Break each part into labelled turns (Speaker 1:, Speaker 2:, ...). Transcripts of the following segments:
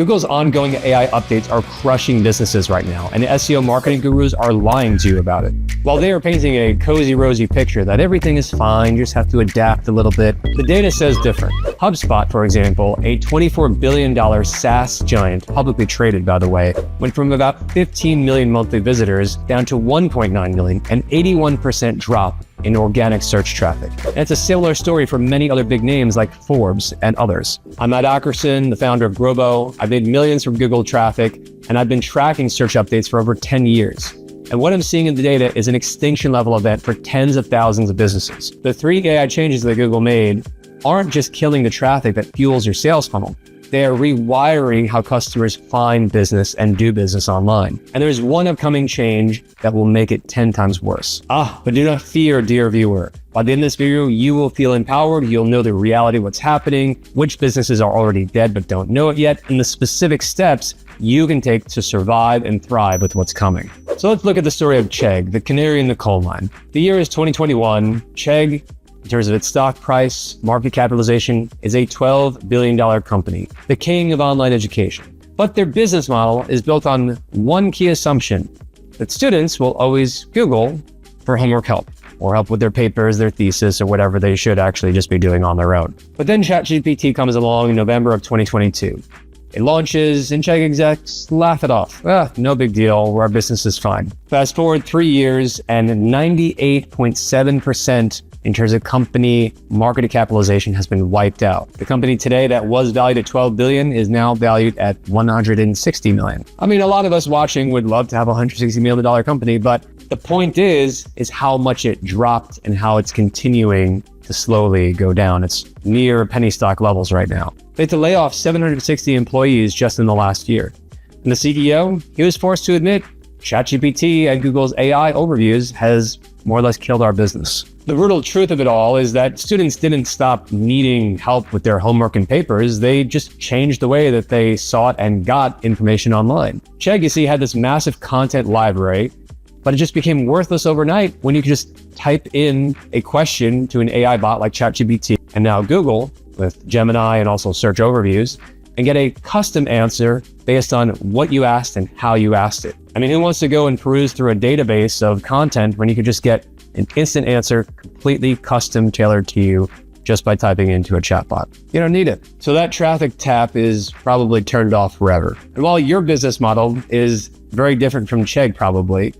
Speaker 1: Google's ongoing AI updates are crushing businesses right now, and SEO marketing gurus are lying to you about it. While they are painting a cozy, rosy picture that everything is fine, you just have to adapt a little bit, the data says different. HubSpot, for example, a $24 billion SaaS giant, publicly traded by the way, went from about 15 million monthly visitors down to 1.9 million, an 81% drop in organic search traffic. And it's a similar story for many other big names like Forbes and others. I'm Matt Ackerson, the founder of Grobo. I've made millions from Google traffic, and I've been tracking search updates for over 10 years. And what I'm seeing in the data is an extinction level event for tens of thousands of businesses. The 3 AI changes that Google made aren't just killing the traffic that fuels your sales funnel. They are rewiring how customers find business and do business online. And there's one upcoming change that will make it 10 times worse. But do not fear, dear viewer. By the end of this video, you will feel empowered. You'll know the reality of what's happening, which businesses are already dead but don't know it yet, and the specific steps you can take to survive and thrive with what's coming. So let's look at the story of Chegg, the canary in the coal mine. The year is 2021. Chegg, in terms of its stock price, market capitalization, is a $12 billion company, the king of online education. But their business model is built on one key assumption, that students will always Google for homework help, or help with their papers, their thesis, or whatever they should actually just be doing on their own. But then ChatGPT comes along in November of 2022. It launches, and Chegg execs laugh it off. No big deal, our business is fine. Fast forward 3 years, and 98.7% in terms of company market capitalization has been wiped out. The company today that was valued at 12 billion is now valued at 160 million. I mean, a lot of us watching would love to have a $160 million company, but the point is how much it dropped and how it's continuing to slowly go down. It's near penny stock levels right now. They had to lay off 760 employees just in the last year. And the CEO, he was forced to admit ChatGPT and Google's AI overviews has more or less killed our business. The brutal truth of it all is that students didn't stop needing help with their homework and papers. They just changed the way that they sought and got information online. Chegg, you see, had this massive content library, but it just became worthless overnight when you could just type in a question to an AI bot like ChatGPT. And now Google, with Gemini and also search overviews, and get a custom answer based on what you asked and how you asked it. I mean, who wants to go and peruse through a database of content when you could just get an instant answer completely custom tailored to you just by typing into a chatbot? You don't need it. So that traffic tap is probably turned off forever. And while your business model is very different from Chegg probably,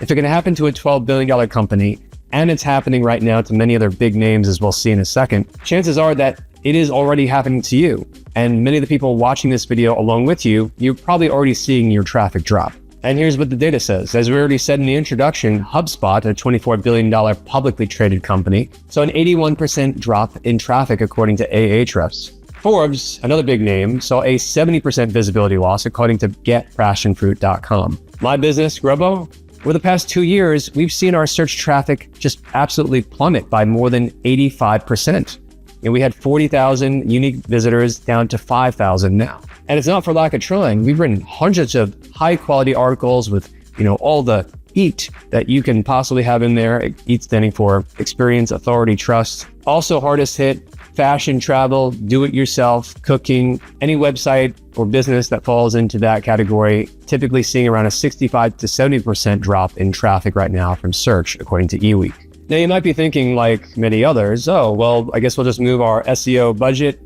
Speaker 1: if it can happen to a $12 billion company, and it's happening right now to many other big names as we'll see in a second, chances are that it is already happening to you. And many of the people watching this video along with you, you're probably already seeing your traffic drop. And here's what the data says. As we already said in the introduction, HubSpot, a $24 billion publicly traded company, saw an 81% drop in traffic according to Ahrefs. Forbes, another big name, saw a 70% visibility loss according to getpassionfruit.com. My business, Grobo, over the past 2 years, we've seen our search traffic just absolutely plummet by more than 85%. And we had 40,000 unique visitors down to 5,000 now. And it's not for lack of trying. We've written hundreds of high quality articles with, all the EAT that you can possibly have in there. EAT standing for experience, authority, trust. Also hardest hit, fashion, travel, do it yourself, cooking, any website or business that falls into that category, typically seeing around a 65 to 70% drop in traffic right now from search, according to eWeek. Now you might be thinking, like many others, I guess we'll just move our SEO budget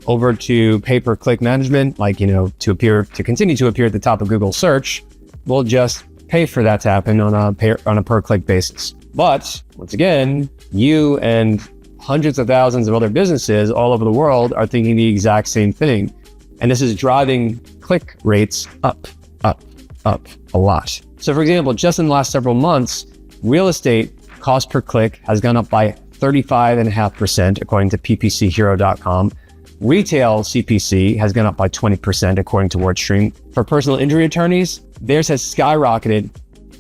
Speaker 1: over to pay-per-click management, to continue to appear at the top of Google search. We'll just pay for that to happen on a per-click basis. But once again, you and hundreds of thousands of other businesses all over the world are thinking the exact same thing. And this is driving click rates up a lot. So for example, just in the last several months, real estate cost per click has gone up by 35.5%, according to ppchero.com. Retail CPC has gone up by 20%, according to WordStream. For personal injury attorneys, theirs has skyrocketed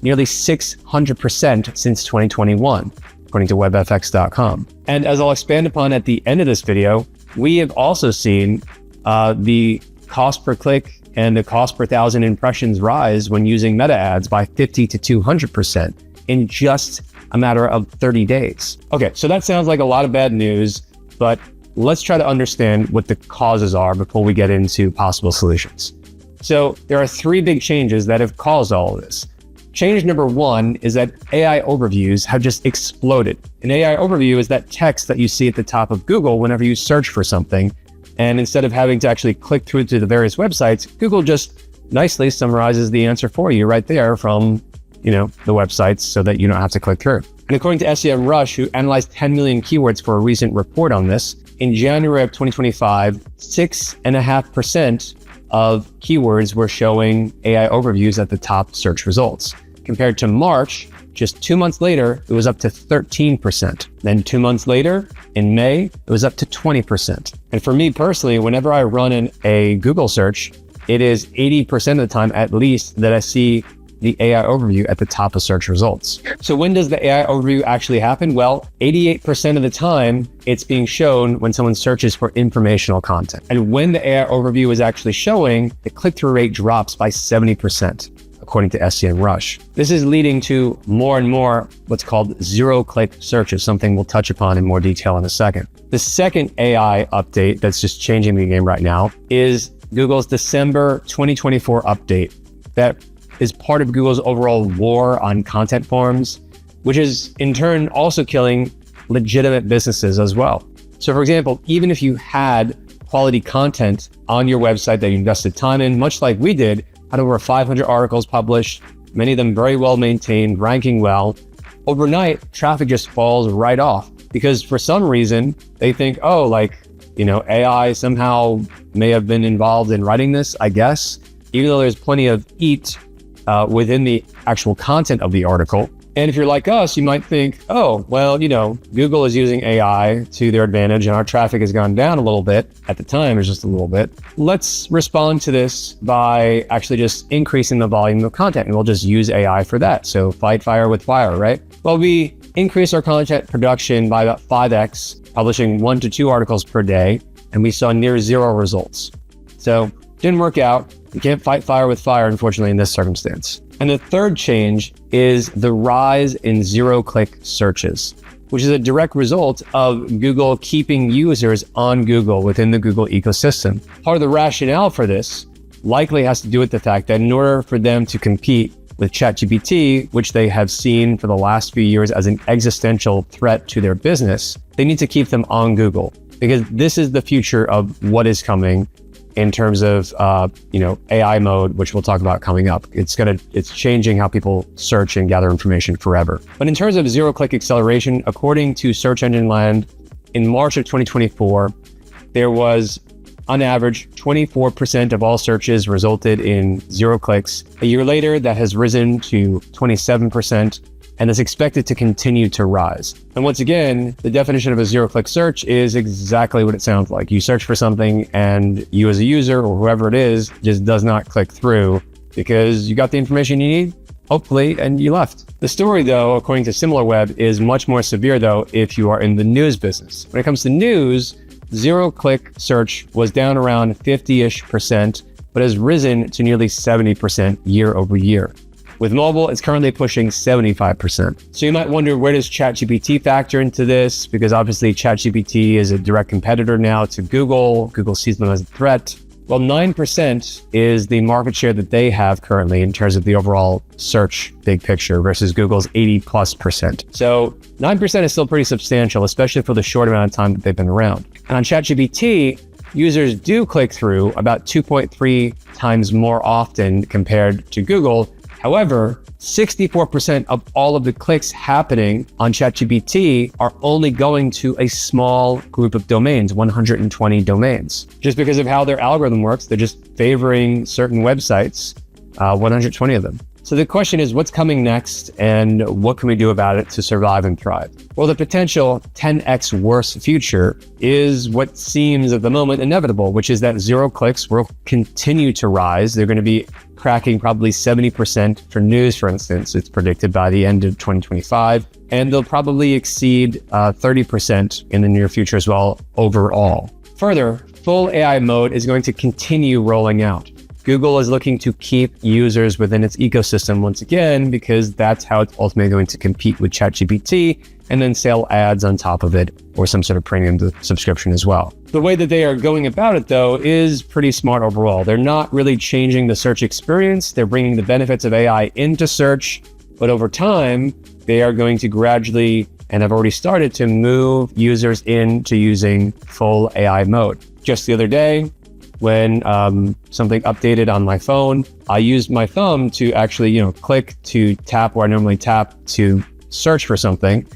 Speaker 1: nearly 600% since 2021, according to webfx.com. And as I'll expand upon at the end of this video, we have also seen the cost per click and the cost per 1,000 impressions rise when using meta ads by 50 to 200% in just a matter of 30 days. Okay, so that sounds like a lot of bad news, but let's try to understand what the causes are before we get into possible solutions. So there are three big changes that have caused all of this. Change number one is that AI overviews have just exploded. An AI overview is that text that you see at the top of Google whenever you search for something. And instead of having to actually click through to the various websites, Google just nicely summarizes the answer for you right there from, the websites so that you don't have to click through. And according to SEMrush, who analyzed 10 million keywords for a recent report on this, in January of 2025, 6.5% of keywords were showing AI overviews at the top search results. Compared to March, just 2 months later, it was up to 13%. Then 2 months later, in May, it was up to 20%. And for me personally, whenever I run a Google search, it is 80% of the time at least that I see the AI overview at the top of search results. So when does the AI overview actually happen? Well, 88% of the time, it's being shown when someone searches for informational content. And when the AI overview is actually showing, the click-through rate drops by 70%. According to SEMrush. This is leading to more and more what's called zero-click searches, something we'll touch upon in more detail in a second. The second AI update that's just changing the game right now is Google's December 2024 update that is part of Google's overall war on content forms, which is in turn also killing legitimate businesses as well. So for example, even if you had quality content on your website that you invested time in, much like we did, had over 500 articles published, many of them very well maintained, ranking well, overnight, traffic just falls right off because for some reason they think, AI somehow may have been involved in writing this, I guess, even though there's plenty of heat within the actual content of the article. And if you're like us, you might think, Google is using AI to their advantage and our traffic has gone down a little bit. At the time, it's just a little bit. Let's respond to this by actually just increasing the volume of content and we'll just use AI for that. So fight fire with fire, right? Well, we increased our content production by about 5x, publishing 1 to 2 articles per day, and we saw near zero results. So didn't work out. You can't fight fire with fire, unfortunately, in this circumstance. And the third change is the rise in zero-click searches, which is a direct result of Google keeping users on Google within the Google ecosystem. Part of the rationale for this likely has to do with the fact that in order for them to compete with ChatGPT, which they have seen for the last few years as an existential threat to their business, they need to keep them on Google because this is the future of what is coming in terms of, AI mode, which we'll talk about coming up. It's changing how people search and gather information forever. But in terms of zero-click acceleration, according to Search Engine Land, in March of 2024, there was, on average, 24% of all searches resulted in zero clicks. A year later, that has risen to 27%. And is expected to continue to rise. And once again, the definition of a zero-click search is exactly what it sounds like. You search for something and you as a user or whoever it is just does not click through because you got the information you need, hopefully, and you left. The story, though, according to SimilarWeb, is much more severe, though, if you are in the news business. When it comes to news, zero-click search was down around 50-ish%, but has risen to nearly 70% year over year. With mobile, it's currently pushing 75%. So you might wonder, where does ChatGPT factor into this? Because obviously ChatGPT is a direct competitor now to Google. Google sees them as a threat. Well, 9% is the market share that they have currently in terms of the overall search big picture versus Google's 80+%. So 9% is still pretty substantial, especially for the short amount of time that they've been around. And on ChatGPT, users do click through about 2.3 times more often compared to Google. However, 64% of all of the clicks happening on ChatGPT are only going to a small group of domains, 120 domains. Just because of how their algorithm works, they're just favoring certain websites, 120 of them. So the question is, what's coming next and what can we do about it to survive and thrive? Well, the potential 10x worse future is what seems at the moment inevitable, which is that zero clicks will continue to rise. They're going to be cracking probably 70% for news, for instance. It's predicted by the end of 2025, and they'll probably exceed 30% in the near future as well overall. Further, full AI mode is going to continue rolling out. Google is looking to keep users within its ecosystem once again, because that's how it's ultimately going to compete with ChatGPT and then sell ads on top of it or some sort of premium subscription as well. The way that they are going about it, though, is pretty smart overall. They're not really changing the search experience. They're bringing the benefits of AI into search, but over time, they are going to gradually, and have already started to move users into using full AI mode. Just the other day, when something updated on my phone, I used my thumb to actually, click to tap where I normally tap to search for something.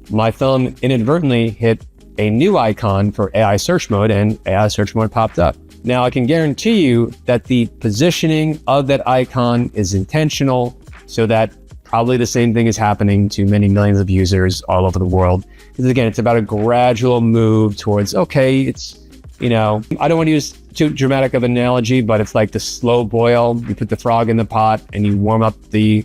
Speaker 1: My thumb inadvertently hit a new icon for AI search mode, and AI search mode popped up. Now, I can guarantee you that the positioning of that icon is intentional, so that probably the same thing is happening to many millions of users all over the world. Because again, it's about a gradual move towards, okay, it's, I don't want to use too dramatic of an analogy, but it's like the slow boil. You put the frog in the pot and you warm up the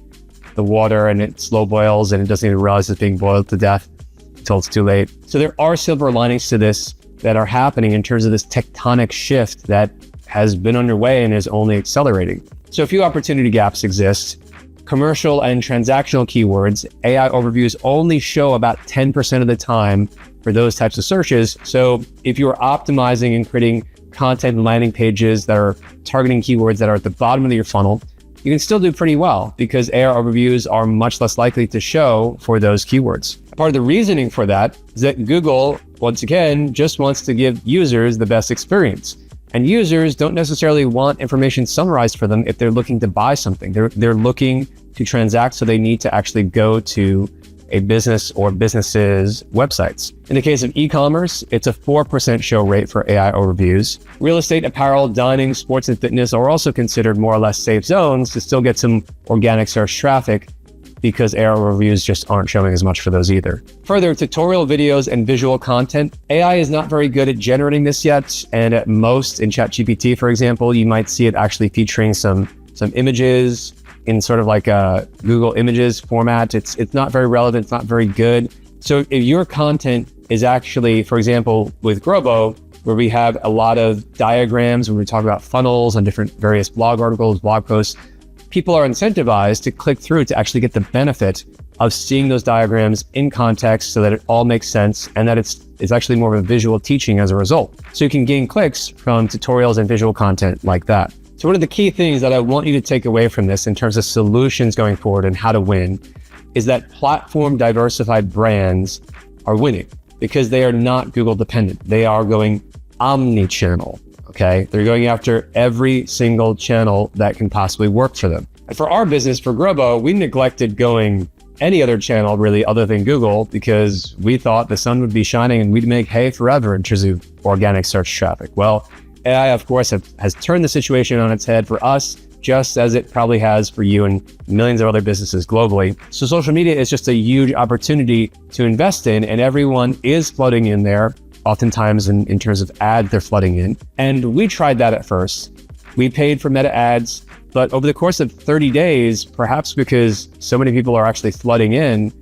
Speaker 1: water, and it slow boils, and it doesn't even realize it's being boiled to death until it's too late. So there are silver linings to this that are happening in terms of this tectonic shift that has been underway and is only accelerating. So a few opportunity gaps exist. Commercial and transactional keywords, AI overviews only show about 10% of the time for those types of searches. So if you're optimizing and creating content and landing pages that are targeting keywords that are at the bottom of your funnel, you can still do pretty well because AI overviews are much less likely to show for those keywords. Part of the reasoning for that is that Google, once again, just wants to give users the best experience. And users don't necessarily want information summarized for them if they're looking to buy something. They're looking to transact, so they need to actually go to a business or businesses' websites. In the case of e-commerce, it's a 4% show rate for AI overviews. Real estate, apparel, dining, sports, and fitness are also considered more or less safe zones to still get some organic search traffic, because AI overviews just aren't showing as much for those either. Further, tutorial videos and visual content. AI is not very good at generating this yet, and at most in ChatGPT, for example, you might see it actually featuring some images in sort of like a Google Images format. It's not very relevant, it's not very good. So if your content is actually, for example, with Grobo, where we have a lot of diagrams, when we talk about funnels on different various blog articles, blog posts, people are incentivized to click through to actually get the benefit of seeing those diagrams in context so that it all makes sense, and that it's actually more of a visual teaching as a result. So you can gain clicks from tutorials and visual content like that. So one of the key things that I want you to take away from this in terms of solutions going forward and how to win is that platform diversified brands are winning because they are not Google dependent. They are going omni-channel. Okay, they're going after every single channel that can possibly work for them. And for our business, for Grobo, we neglected going any other channel really other than Google because we thought the sun would be shining and we'd make hay forever in terms of organic search traffic. Well, AI, of course, has turned the situation on its head for us, just as it probably has for you and millions of other businesses globally. So social media is just a huge opportunity to invest in, and everyone is flooding in there. Oftentimes in terms of ads, they're flooding in. And we tried that at first. We paid for meta ads, but over the course of 30 days, perhaps because so many people are actually flooding in,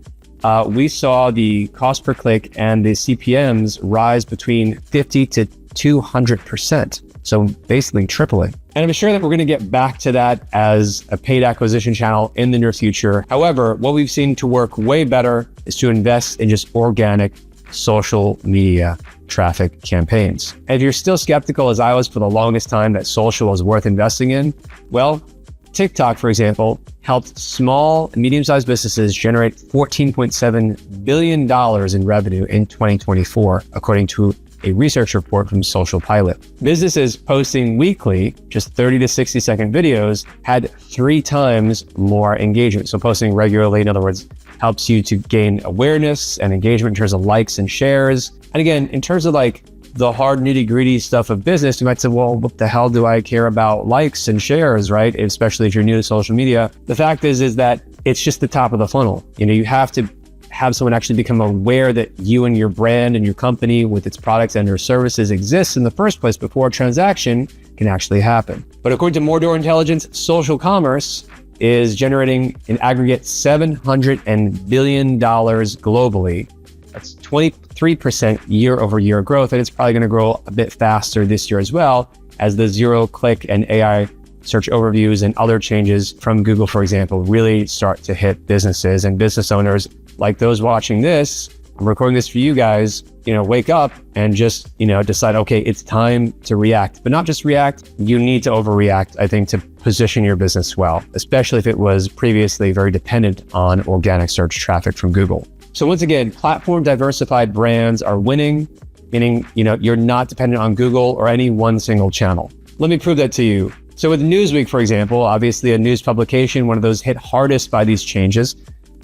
Speaker 1: we saw the cost per click and the CPMs rise between 50 to 200%. So basically tripling. And I'm sure that we're going to get back to that as a paid acquisition channel in the near future. However, what we've seen to work way better is to invest in just organic social media traffic campaigns. And if you're still skeptical, as I was for the longest time, that social was worth investing in, well, TikTok, for example, helped small and medium-sized businesses generate $14.7 billion in revenue in 2024, according to a research report from Social Pilot. Businesses posting weekly, just 30 to 60 second videos, had 3 times more engagement. So posting regularly, in other words, helps you to gain awareness and engagement in terms of likes and shares. And again, in terms of like the hard nitty-gritty stuff of business, you might say, well, what the hell do I care about likes and shares, right? Especially if you're new to social media. The fact is that it's just the top of the funnel. You have to have someone actually become aware that you and your brand and your company with its products and your services exists in the first place before a transaction can actually happen. But according to Mordor Intelligence, social commerce is generating in aggregate $700 billion globally. That's 23% year over year growth. And it's probably going to grow a bit faster this year as well, as the zero click and AI search overviews and other changes from Google, for example, really start to hit businesses and business owners like those watching this I'm recording this for you guys, wake up and just, decide, okay, it's time to react, but not just react. You need to overreact, I think, to position your business well, especially if it was previously very dependent on organic search traffic from Google. So once again, platform diversified brands are winning, meaning, you're not dependent on Google or any one single channel. Let me prove that to you. So with Newsweek, for example, obviously a news publication, one of those hit hardest by these changes.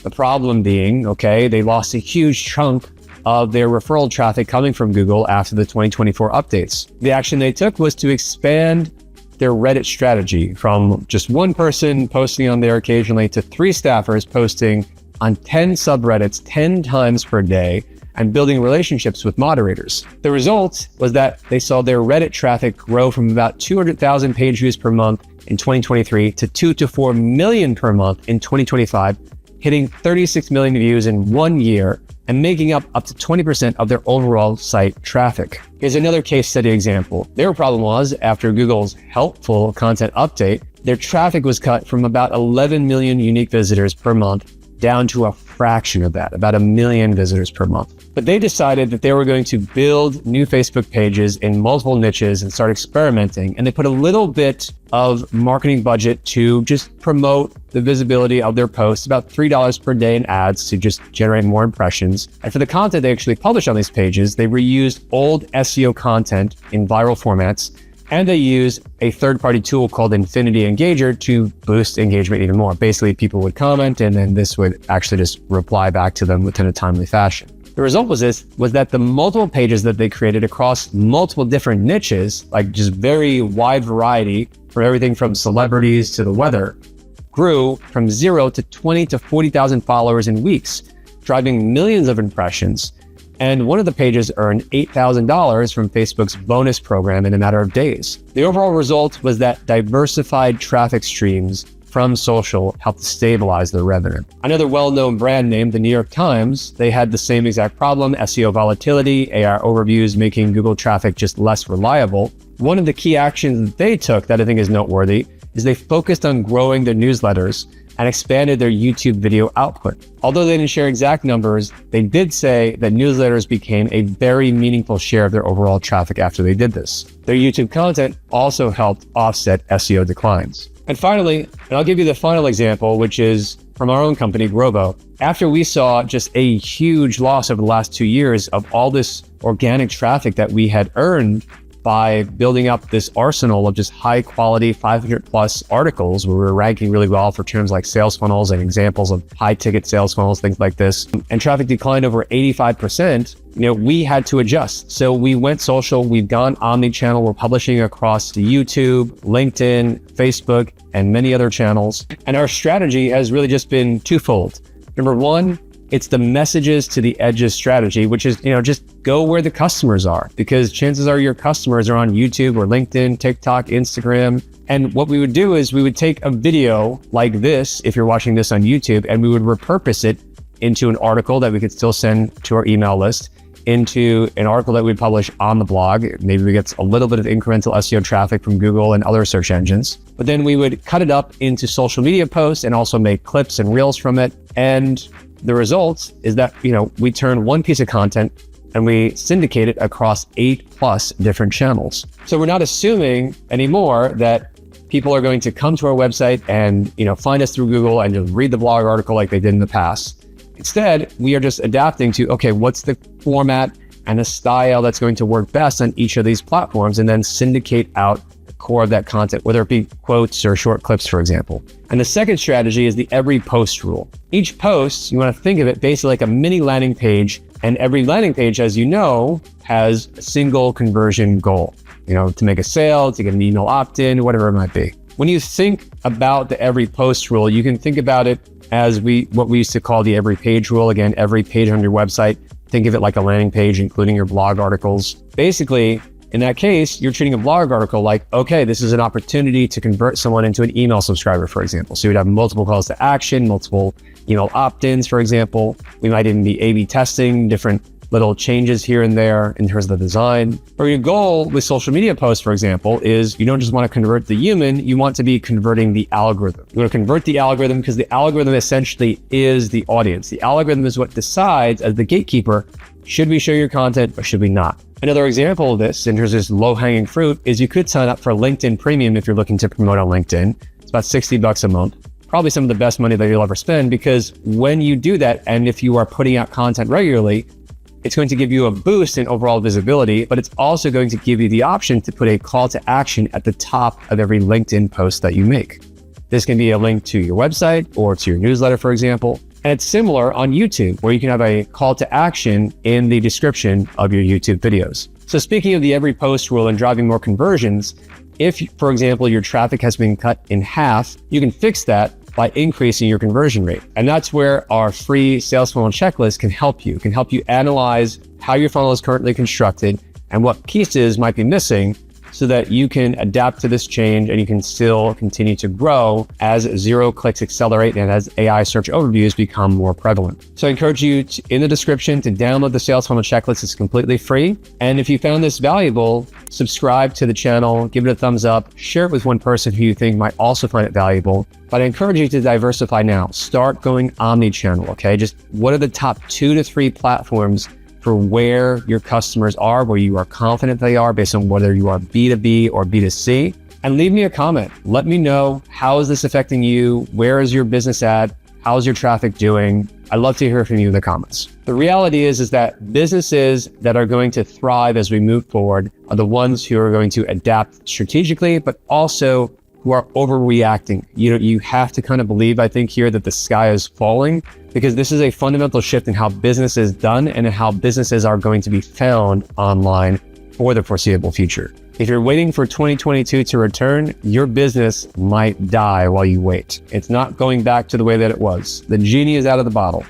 Speaker 1: The problem being, they lost a huge chunk of their referral traffic coming from Google after the 2024 updates. The action they took was to expand their Reddit strategy from just one person posting on there occasionally to 3 staffers posting on 10 subreddits 10 times per day and building relationships with moderators. The result was that they saw their Reddit traffic grow from about 200,000 page views per month in 2023 to 2 to 4 million per month in 2025, hitting 36 million views in 1 year and making up to 20% of their overall site traffic. Here's another case study example. Their problem was, after Google's helpful content update, their traffic was cut from about 11 million unique visitors per month down to a fraction of that, about 1 million visitors per month. But they decided that they were going to build new Facebook pages in multiple niches and start experimenting. And they put a little bit of marketing budget to just promote the visibility of their posts, about $3 per day in ads to just generate more impressions. And for the content they actually published on these pages, they reused old SEO content in viral formats. And they use a third-party tool called Infinity Engager to boost engagement even more. Basically, people would comment, and then this would actually just reply back to them within a timely fashion. The result was that the multiple pages that they created across multiple different niches, like just very wide variety, from everything from celebrities to the weather, grew from 0 to 20 to 40,000 followers in weeks, driving millions of impressions. And one of the pages earned $8,000 from Facebook's bonus program in a matter of days. The overall result was that diversified traffic streams from social helped stabilize their revenue. Another well-known brand name, the New York Times, they had the same exact problem: SEO volatility, AR overviews making Google traffic just less reliable. One of the key actions that they took that I think is noteworthy is they focused on growing their newsletters and expanded their YouTube video output. Although they didn't share exact numbers, they did say that newsletters became a very meaningful share of their overall traffic after they did this. Their YouTube content also helped offset SEO declines. And finally, and I'll give you the final example, which is from our own company, Grovo. After we saw just a huge loss over the last 2 years of all this organic traffic that we had earned by building up this arsenal of just high quality 500 plus articles where we were ranking really well for terms like sales funnels and examples of high ticket sales funnels, things like this, and traffic declined over 85%, we had to adjust. So we went social, we've gone omni-channel, we're publishing across the YouTube, LinkedIn, Facebook, and many other channels. And our strategy has really just been twofold. Number one, it's the messages to the edges strategy, which is, just go where the customers are, because chances are your customers are on YouTube or LinkedIn, TikTok, Instagram. And what we would do is we would take a video like this, if you're watching this on YouTube, and we would repurpose it into an article that we could still send to our email list, into an article that we'd publish on the blog. Maybe we get a little bit of incremental SEO traffic from Google and other search engines. But then we would cut it up into social media posts and also make clips and reels from it. And the result is that, we turn one piece of content and we syndicate it across 8+ different channels. So we're not assuming anymore that people are going to come to our website and, find us through Google and just read the blog article like they did in the past. Instead, we are just adapting to, what's the format and the style that's going to work best on each of these platforms, and then syndicate out the core of that content, whether it be quotes or short clips, for example. And the second strategy is the every post rule. Each post, you want to think of it basically like a mini landing page, and every landing page, as you know, has a single conversion goal, to make a sale, to get an email opt-in, whatever it might be. When you think about the every post rule, you can think about it as what we used to call the every page rule. Again, every page on your website, think of it like a landing page, including your blog articles. Basically, in that case, you're treating a blog article like, this is an opportunity to convert someone into an email subscriber, for example. So you'd have multiple calls to action, multiple email opt-ins, for example. We might even be A/B testing different little changes here and there in terms of the design. Or your goal with social media posts, for example, is you don't just want to convert the human, you want to be converting the algorithm. You want to convert the algorithm because the algorithm essentially is the audience. The algorithm is what decides, as the gatekeeper, should we show your content or should we not? Another example of this, in terms of this low-hanging fruit, is you could sign up for LinkedIn Premium if you're looking to promote on LinkedIn. It's about $60 a month. Probably some of the best money that you'll ever spend, because when you do that, and if you are putting out content regularly, it's going to give you a boost in overall visibility, but it's also going to give you the option to put a call to action at the top of every LinkedIn post that you make. This can be a link to your website or to your newsletter, for example. And it's similar on YouTube, where you can have a call to action in the description of your YouTube videos. So speaking of the every post rule and driving more conversions, if, for example, your traffic has been cut in half, you can fix that by increasing your conversion rate. And that's where our free sales funnel checklist can help you. It can help you analyze how your funnel is currently constructed and what pieces might be missing, so that you can adapt to this change and you can still continue to grow as zero clicks accelerate and as AI search overviews become more prevalent. So I encourage you in the description to download the sales funnel checklist. It's completely free. And if you found this valuable, subscribe to the channel, give it a thumbs up, share it with one person who you think might also find it valuable. But I encourage you to diversify now. Start going omni-channel, okay? Just what are the top 2 to 3 platforms for where your customers are, where you are confident they are, based on whether you are B2B or B2C. And leave me a comment. Let me know, how is this affecting you? Where is your business at? How's your traffic doing? I'd love to hear from you in the comments. The reality is that businesses that are going to thrive as we move forward are the ones who are going to adapt strategically, but also who are overreacting. You have to kind of believe, I think, here that the sky is falling, because this is a fundamental shift in how business is done and in how businesses are going to be found online for the foreseeable future. If you're waiting for 2022 to return, your business might die while you wait. It's not going back to the way that it was. The genie is out of the bottle.